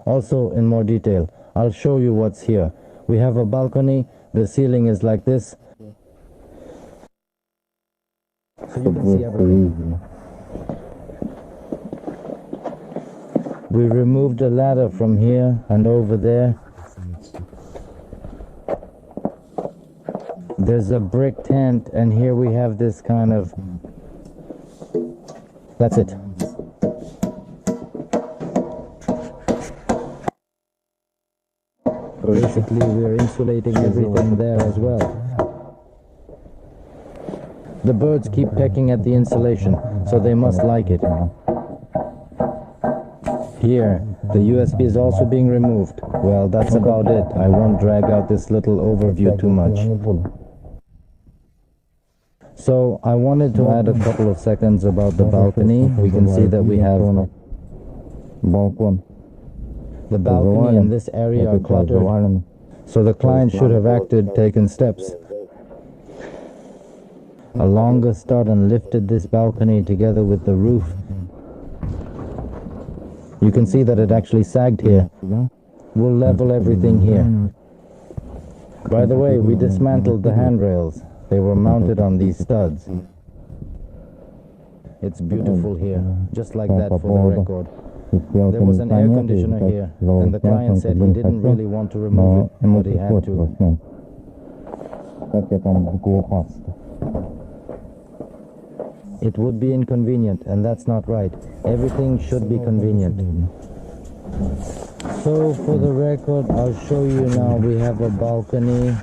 Also, in more detail, I'll show you what's here. We have a balcony. The ceiling is like this. So you can see everything. We removed a ladder from here and over there. There's a brick tent, and here we have this kind of... That's it. Basically, we're insulating everything there as well. The birds keep pecking at the insulation, so they must like it. Here, the USB is also being removed. Well, that's about it. I won't drag out this little overview too much. So, I wanted to add a couple of seconds about the balcony. We can see that we have the balcony and this area are cluttered. So the client should have taken steps. A longer stud and lifted this balcony together with the roof. You can see that it actually sagged here. We'll level everything here. By the way, we dismantled the handrails. They were mounted on these studs. It's beautiful here, just like that for the record. There was an air conditioner here, and the client said he didn't really want to remove it, but he had to. It would be inconvenient, and that's not right. Everything should be convenient. So, for the record, I'll show you now. We have a balcony.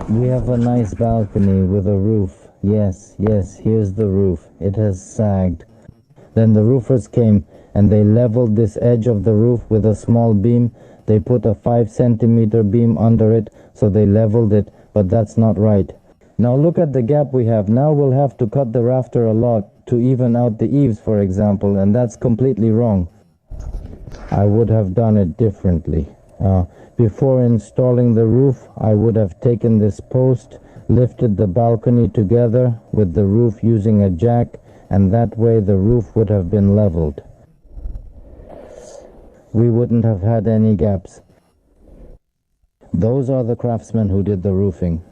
We have a nice balcony with a roof. Yes, here's the roof. It has sagged. Then the roofers came and they leveled this edge of the roof with a small beam. They put a 5-centimeter beam under it, so they leveled it, but that's not right. Now look at the gap we have. Now we'll have to cut the rafter a lot to even out the eaves, for example, and that's completely wrong. I would have done it differently. Before installing the roof, I would have taken this post, lifted the balcony together with the roof using a jack, and that way the roof would have been leveled. We wouldn't have had any gaps. Those are the craftsmen who did the roofing.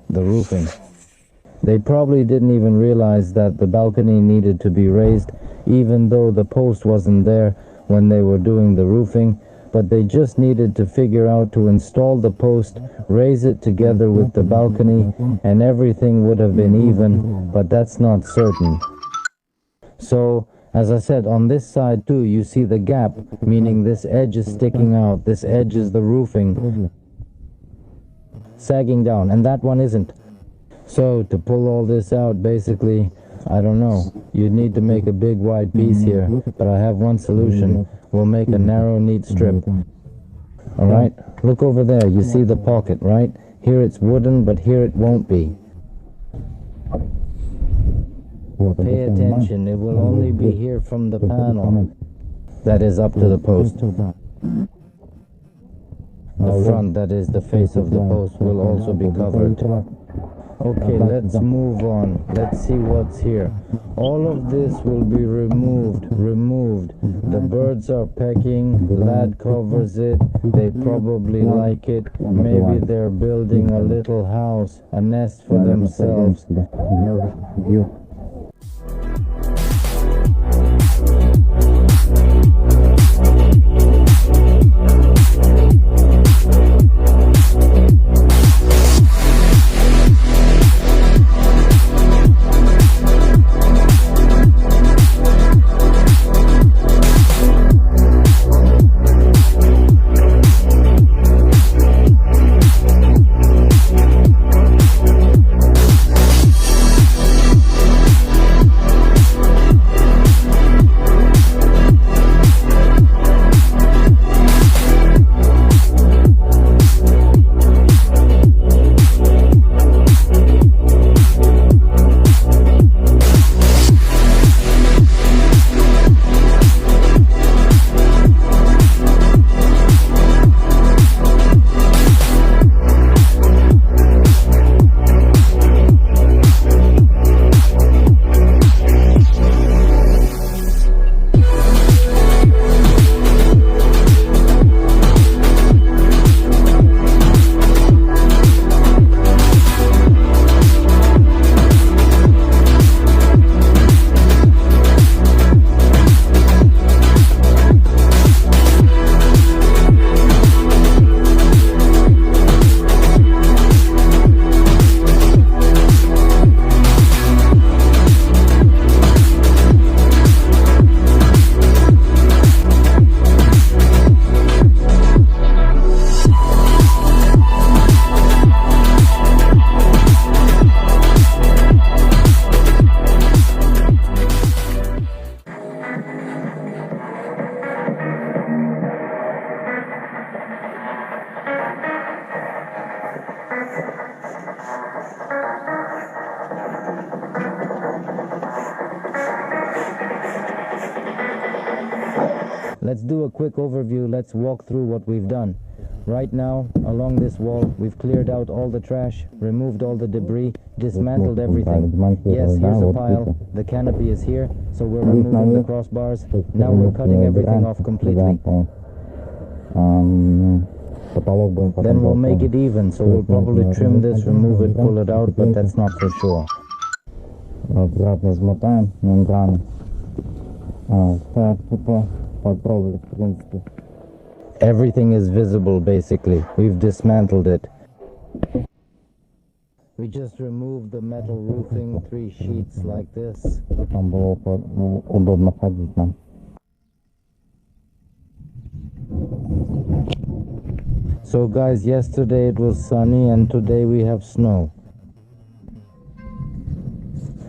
They probably didn't even realize that the balcony needed to be raised, even though the post wasn't there when they were doing the roofing, but they just needed to figure out to install the post, raise it together with the balcony, and everything would have been even, but that's not certain. So, as I said, on this side too, you see the gap, meaning this edge is sticking out. This edge is the roofing sagging down, and that one isn't. So, to pull all this out, basically, I don't know, you'd need to make a big wide piece here, but I have one solution. We'll make a narrow, neat strip. Alright, look over there, you see the pocket, right? Here it's wooden, but here it won't be. Pay attention, it will only be here from the panel that is up to the post. The front, that is the face of the post, will also be covered. Okay, let's move on. Let's see what's here. All of this will be removed. The birds are pecking. Lad covers it. They probably like it. Maybe they're building a little house, a nest for themselves. Let's do a quick overview. Let's walk through what we've done. Right now, along this wall, we've cleared out all the trash, removed all the debris, dismantled everything. Yes, here's a pile. The canopy is here, so we're removing the crossbars. Now we're cutting everything off completely. Then we'll make it even, so we'll probably trim this, remove it, pull it out, but that's not for sure. Everything is visible basically. We've dismantled it. We just removed the metal roofing, 3 sheets like this. So guys, yesterday it was sunny and today we have snow.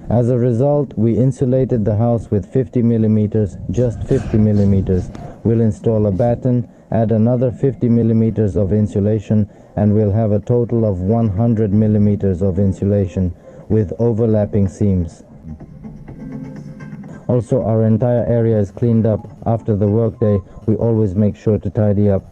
As a result, we insulated the house with 50 millimeters, just 50 millimeters. We'll install a batten, add another 50 millimeters of insulation, and we'll have a total of 100 millimeters of insulation with overlapping seams. Also, our entire area is cleaned up. After the workday, we always make sure to tidy up.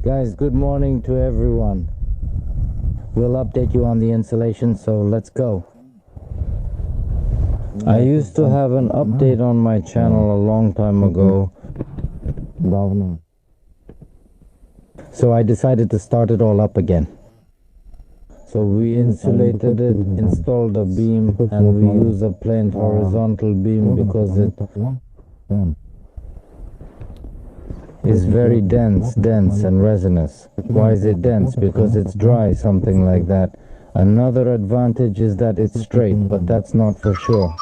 Guys, good morning to everyone. We'll update you on the insulation, so let's go. I used to have an update on my channel a long time ago, so I decided to start it all up again. So we insulated it, installed a beam, and we use a plain horizontal beam because it is very dense and resinous. Why is it dense? Because it's dry, something like that. Another advantage is that it's straight, but that's not for sure.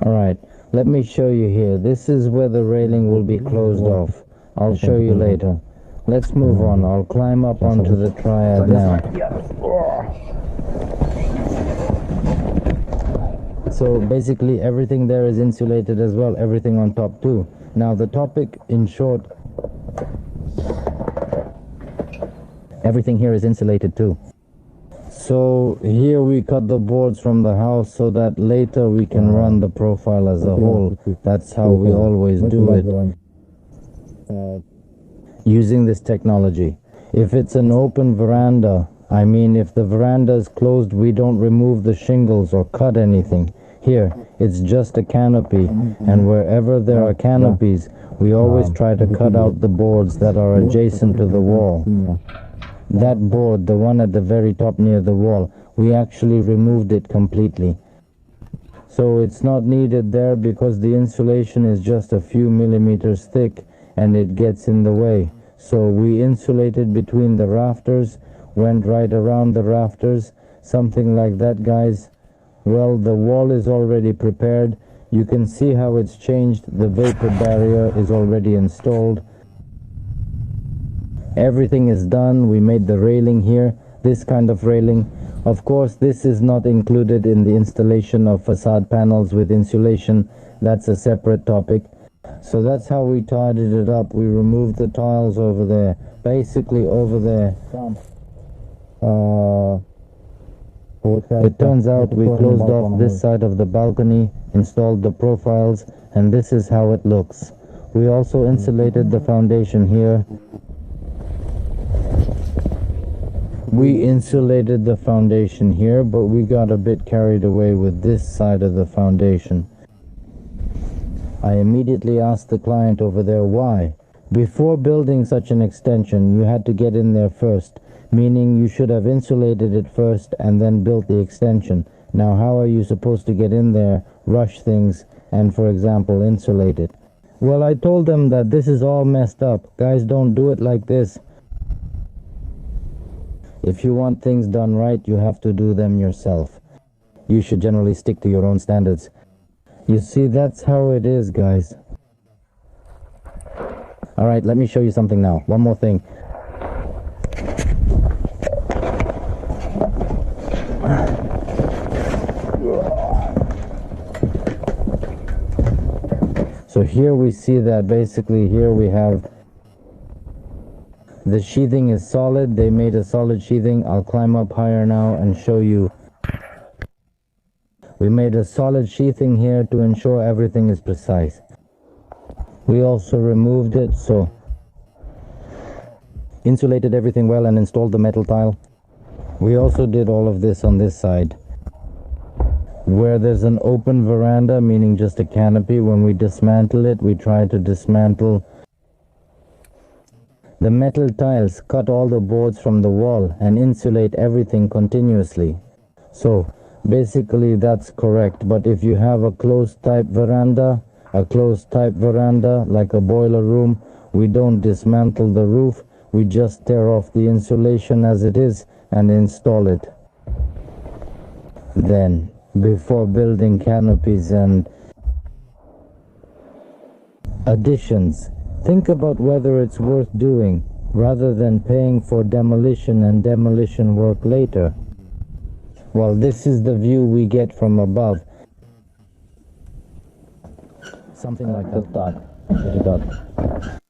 Alright, let me show you here. This is where the railing will be closed off. I'll show you later. Let's move on. I'll climb up onto the triad now. So basically everything there is insulated as well, everything on top too. Now the topic in short, everything here is insulated too. So here we cut the boards from the house so that later we can run the profile as a whole. That's how we always do it, using this technology. If it's an open veranda, I mean if the veranda is closed, we don't remove the shingles or cut anything. Here, it's just a canopy, and wherever there are canopies, we always try to cut out the boards that are adjacent to the wall. That board, the one at the very top near the wall, we actually removed it completely. So it's not needed there because the insulation is just a few millimeters thick and it gets in the way. So we insulated between the rafters, went right around the rafters, something like that, guys. Well, the wall is already prepared. You can see how it's changed. The vapor barrier is already installed. Everything is done. We made the railing here, this kind of railing. Of course, this is not included in the installation of facade panels with insulation. That's a separate topic. So that's how we tidied it up. We removed the tiles over there, basically over there. It turns out we closed off this side of the balcony, installed the profiles, and this is how it looks. We also insulated the foundation here. We insulated the foundation here, but we got a bit carried away with this side of the foundation. I immediately asked the client over there why. Before building such an extension, you had to get in there first. Meaning you should have insulated it first and then built the extension. Now how are you supposed to get in there, rush things, and for example insulate it? Well, I told them that this is all messed up. Guys, don't do it like this. If you want things done right, you have to do them yourself. You should generally stick to your own standards. You see, that's how it is, guys. Alright, let me show you something now. One more thing. So here we see that basically here we have The sheathing is solid. They made a solid sheathing. I'll climb up higher now and show you. We made a solid sheathing here to ensure everything is precise. We also removed it, so insulated everything well and installed the metal tile. We also did all of this on this side. Where there's an open veranda, meaning just a canopy, when we dismantle it, we try to dismantle the metal tiles, cut all the boards from the wall and insulate everything continuously. So basically that's correct, but if you have a closed type veranda like a boiler room, we don't dismantle the roof, we just tear off the insulation as it is and install it. Then, before building canopies and additions, think about whether it's worth doing, rather than paying for demolition and demolition work later. Well, this is the view we get from above. Something like that.